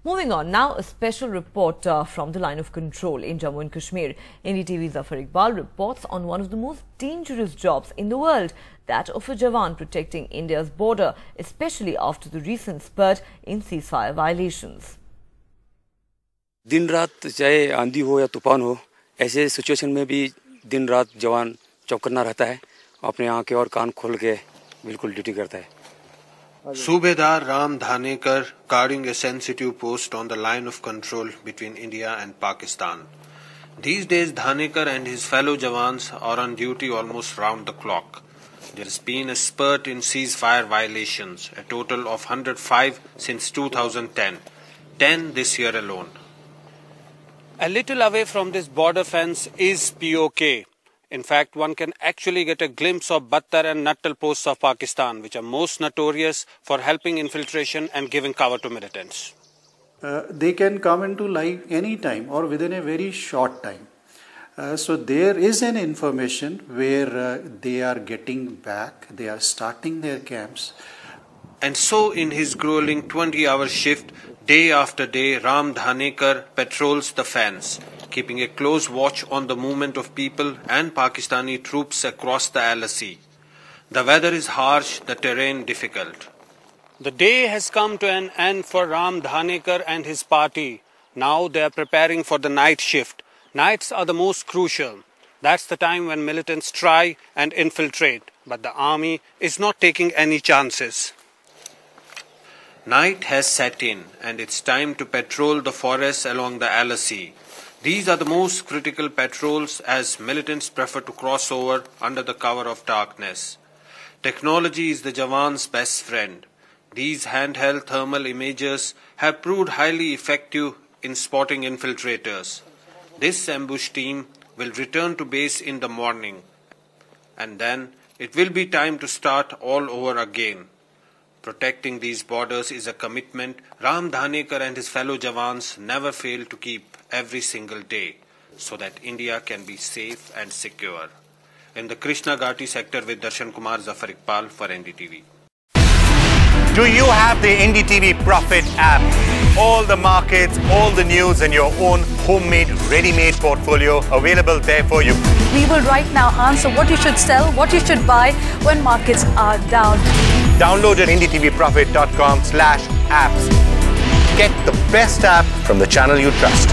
Moving on, now a special report from the line of control in Jammu and Kashmir. NDTV's Zafar Iqbal reports on one of the most dangerous jobs in the world, that of a Jawan protecting India's border, especially after the recent spurt in ceasefire violations. दिन रात चाहे आंधी हो या तूफान हो, ऐसे situation में भी दिन रात जवान चौकन्ना रहता है, अपने आंखें और कान खोल के बिल्कुल ड्यूटी करता है. Subedar Ram Dhanekar guarding a sensitive post on the line of control between India and Pakistan. These days, Dhanekar and his fellow Jawans are on duty almost round the clock. There has been a spurt in ceasefire violations, a total of 105 since 2010, 10 this year alone. A little away from this border fence is POK. In fact, one can actually get a glimpse of Battar and Nattal posts of Pakistan, which are most notorious for helping infiltration and giving cover to militants. They can come into life any time or within a very short time. So there is an information where they are getting back, they are starting their camps. And so in his grueling 20-hour shift, day after day, Ram Dhanekar patrols the fence, keeping a close watch on the movement of people and Pakistani troops across the LAC. The weather is harsh, the terrain difficult. The day has come to an end for Ram Dhanekar and his party. Now they are preparing for the night shift. Nights are the most crucial. That's the time when militants try and infiltrate, but the army is not taking any chances. Night has set in and it's time to patrol the forests along the LAC. These are the most critical patrols as militants prefer to cross over under the cover of darkness. Technology is the Jawan's best friend. These handheld thermal imagers have proved highly effective in spotting infiltrators. This ambush team will return to base in the morning, and then it will be time to start all over again. Protecting these borders is a commitment Ram Dhanekar and his fellow Jawans never fail to keep every single day, so that India can be safe and secure. In the Krishna Ghati sector with Darshan Kumar, Zafar Iqbal for NDTV. Do you have the NDTV Profit app? All the markets, all the news and your own homemade, ready-made portfolio available there for you. We will right now answer what you should sell, what you should buy when markets are down. Download at ndtvprofit.com/apps. Get the best app from the channel you trust.